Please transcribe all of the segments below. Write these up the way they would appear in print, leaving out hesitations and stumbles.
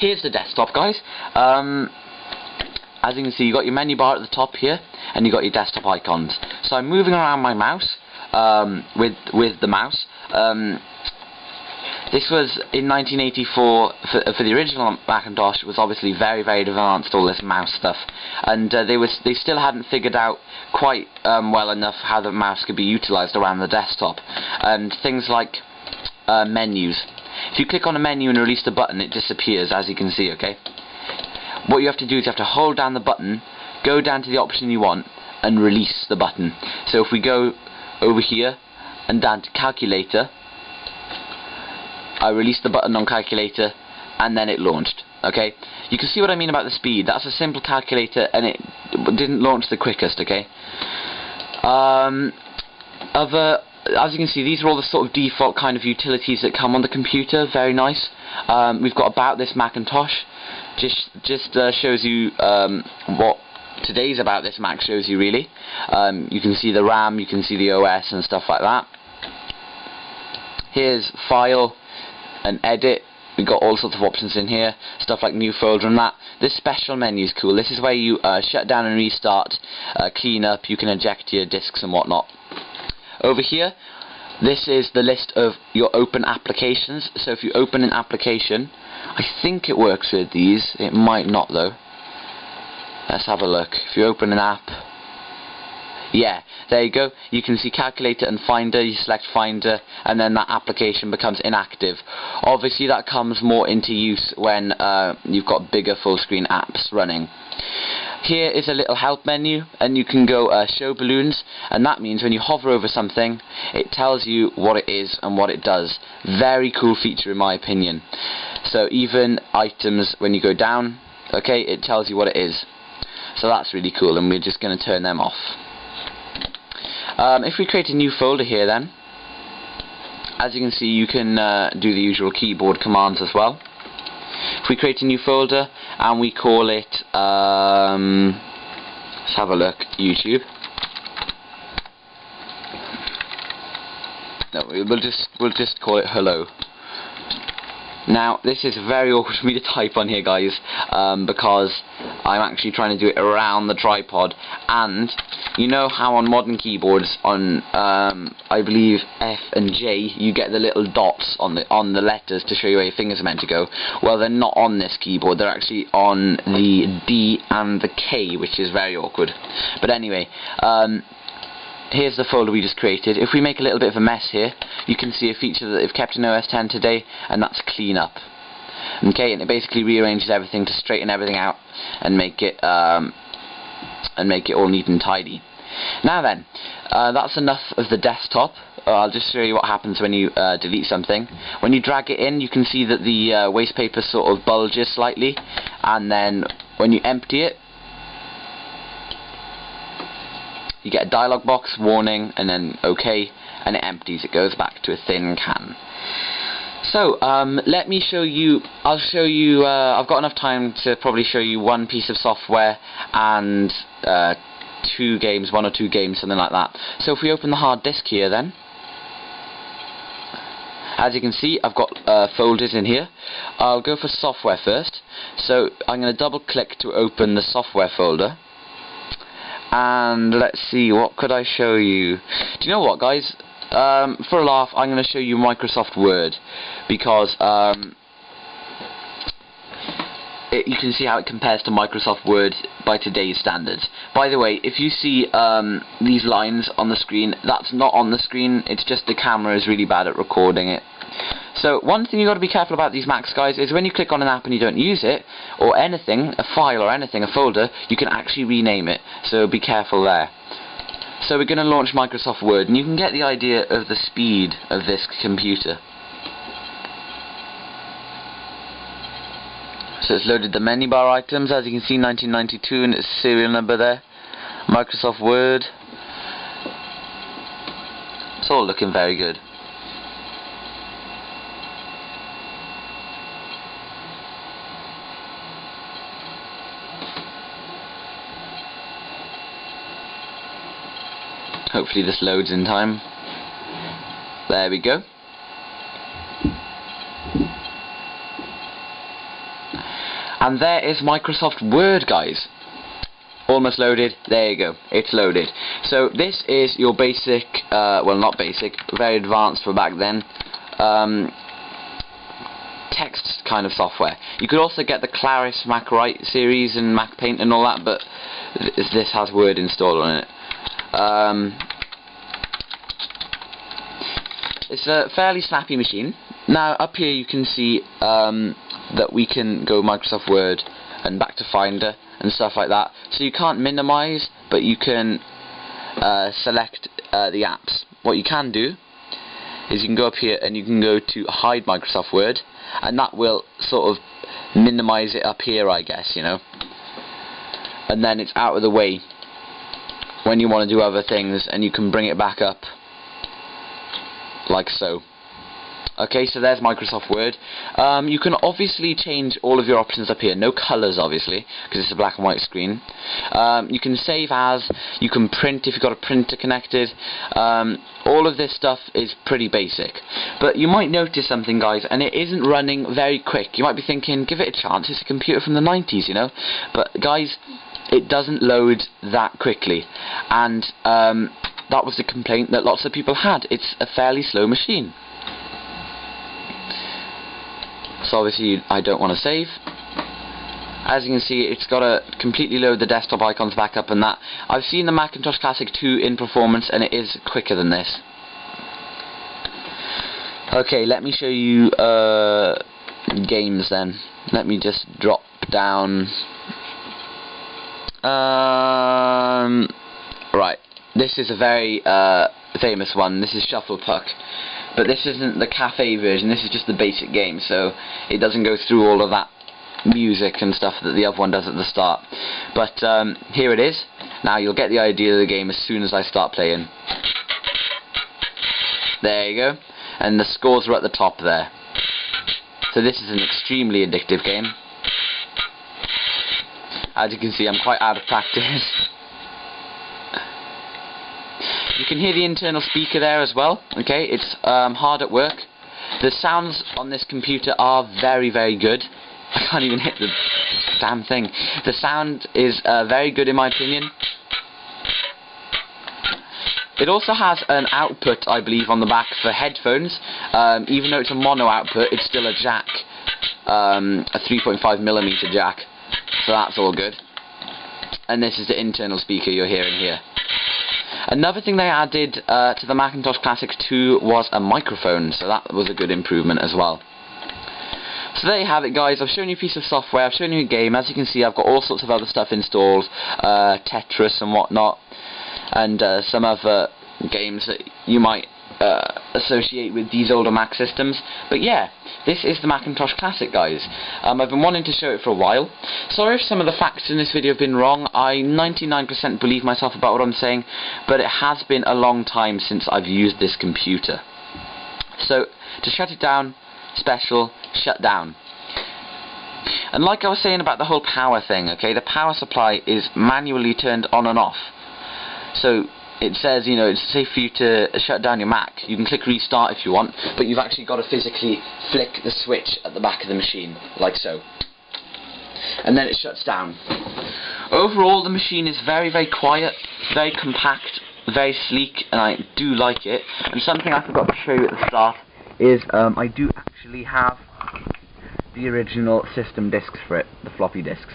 here's the desktop, guys. As you can see, you got your menu bar at the top here, and you got your desktop icons. So I'm moving around my mouse with the mouse. This was in 1984 for the original Macintosh. It was obviously very, very advanced, all this mouse stuff, and they still hadn't figured out quite well enough how the mouse could be utilised around the desktop, and things like menus. If you click on a menu and release the button, it disappears, as you can see. Okay. What you have to do is you have to hold down the button, go down to the option you want, and release the button. So if we go over here and down to calculator, I released the button on calculator, and then it launched. Okay, you can see what I mean about the speed. That's a simple calculator, and it didn't launch the quickest. Okay. As you can see, these are all the sort of default kind of utilities that come on the computer. Very nice. We've got About This Macintosh. Just shows you what today's About This Mac shows you, really. You can see the RAM, you can see the OS and stuff like that. Here's File and Edit. We've got all sorts of options in here, stuff like New Folder and that. This special menu is cool. This is where you shut down and restart, clean up, you can eject your disks and whatnot. Over here, this is the list of your open applications. So if you open an application, I think it works with these. It might not though. Let's have a look. If you open an app, yeah, there you go. You can see Calculator and Finder. You select Finder, and then that application becomes inactive. Obviously, that comes more into use when you've got bigger full-screen apps running. Here is a little help menu, and you can go show balloons, and that means when you hover over something, it tells you what it is and what it does. Very cool feature in my opinion. So even items, when you go down, okay, it tells you what it is. So that's really cool, and we're just going to turn them off. If we create a new folder here then, as you can see, you can do the usual keyboard commands as well. If we create a new folder and we call it, let's have a look, YouTube. No, we'll just call it hello. Now, this is very awkward for me to type on here, guys, because I'm actually trying to do it around the tripod, and you know how on modern keyboards, on I believe F and J, you get the little dots on the letters to show you where your fingers are meant to go. Well, they're not on this keyboard. They're actually on the D and the K, which is very awkward. But anyway, here's the folder we just created. If we make a little bit of a mess here, you can see a feature that they've kept in OS X today, and that's clean up. Okay, and it basically rearranges everything to straighten everything out and make it all neat and tidy. Now then, that's enough of the desktop. I'll just show you what happens when you delete something. When you drag it in, you can see that the waste paper sort of bulges slightly, and then when you empty it, you get a dialog box, warning, and then OK, and it empties. It goes back to a thin can. So, let me show you, I've got enough time to probably show you one piece of software and two games, one or two games, something like that. So if we open the hard disk here then, as you can see, I've got folders in here. I'll go for software first. So I'm going to double click to open the software folder. And let's see, what could I show you? Do you know what, guys? For a laugh, I'm going to show you Microsoft Word, because you can see how it compares to Microsoft Word by today's standards. By the way, if you see these lines on the screen, that's not on the screen, it's just the camera is really bad at recording it. So one thing you've got to be careful about these Macs, guys, is when you click on an app and you don't use it, or anything, a file or anything, a folder, you can actually rename it, so be careful there. So we're going to launch Microsoft Word, and you can get the idea of the speed of this computer. So it's loaded the menu bar items, as you can see, 1992 and its serial number there. Microsoft Word. It's all looking very good. Hopefully this loads in time. There we go. And there is Microsoft Word, guys. Almost loaded. There you go. It's loaded. So this is your basic, well, not basic, very advanced for back then, text kind of software. You could also get the Claris Mac Write series and Mac Paint and all that, but this has Word installed on it. It's a fairly snappy machine. Now up here you can see that we can go Microsoft Word and back to Finder and stuff like that. So you can't minimize, but you can select the apps. What you can do is you can go up here and you can go to hide Microsoft Word, and that will sort of minimize it up here, I guess, you know. And then it's out of the way when you want to do other things, and you can bring it back up like so. Okay, so there's Microsoft Word. You can obviously change all of your options up here. No colours, obviously, because it's a black and white screen. You can save as, you can print if you've got a printer connected. All of this stuff is pretty basic. But you might notice something, guys, and it isn't running very quick. You might be thinking, give it a chance, it's a computer from the 90s, you know. But, guys, it doesn't load that quickly. And that was the complaint that lots of people had. It's a fairly slow machine. So obviously I don't want to save. As you can see, it's got to completely load the desktop icons back up and that. I've seen the Macintosh Classic 2 in performance, and it is quicker than this. Okay, let me show you games then. Let me just drop down. Right, this is a very famous one. This is Shuffle Puck. But this isn't the cafe version, this is just the basic game, so it doesn't go through all of that music and stuff that the other one does at the start. But here it is. Now you'll get the idea of the game as soon as I start playing. There you go. And the scores are at the top there. So this is an extremely addictive game. As you can see, I'm quite out of practice. You can hear the internal speaker there as well. Okay, it's hard at work. The sounds on this computer are very, very good. I can't even hit the damn thing. The sound is very good in my opinion. It also has an output, I believe, on the back for headphones. Even though it's a mono output, it's still a jack, a 3.5mm jack. So that's all good. And this is the internal speaker you're hearing here. Another thing they added to the Macintosh Classic 2 was a microphone, so that was a good improvement as well. So there you have it, guys. I've shown you a piece of software, I've shown you a game. As you can see, I've got all sorts of other stuff installed, Tetris and whatnot, and some other games that you might associate with these older Mac systems. But yeah, this is the Macintosh Classic, guys. I've been wanting to show it for a while. Sorry if some of the facts in this video have been wrong. I 99% believe myself about what I'm saying, but it has been a long time since I've used this computer. So, to shut it down, special, shut down. And like I was saying about the whole power thing, okay, the power supply is manually turned on and off. So, it says, you know, it's safe for you to shut down your Mac. You can click restart if you want, but you've actually got to physically flick the switch at the back of the machine, like so. And then it shuts down. Overall, the machine is very, very quiet, very compact, very sleek, and I do like it. And something I forgot to show you at the start is I do actually have the original system discs for it, the floppy disks.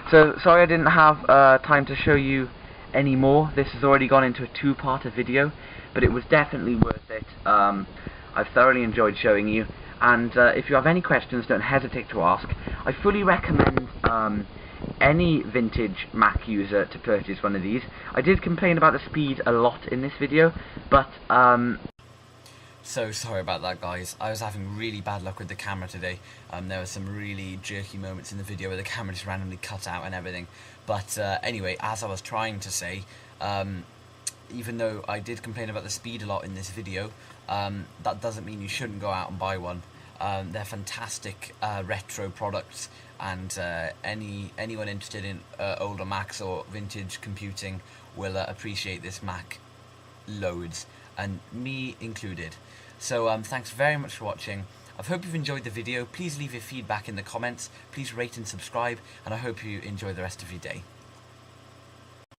So, sorry I didn't have time to show you anymore. This has already gone into a two-parter video, but it was definitely worth it. I've thoroughly enjoyed showing you, and if you have any questions, don't hesitate to ask. I fully recommend any vintage Mac user to purchase one of these. I did complain about the speed a lot in this video, but So sorry about that, guys. I was having really bad luck with the camera today. There were some really jerky moments in the video where the camera just randomly cut out and everything. But anyway, as I was trying to say, even though I did complain about the speed a lot in this video, that doesn't mean you shouldn't go out and buy one. They're fantastic retro products, and anyone interested in older Macs or vintage computing will appreciate this Mac loads, and me included. So thanks very much for watching. I hope you've enjoyed the video. Please leave your feedback in the comments, please rate and subscribe, and I hope you enjoy the rest of your day.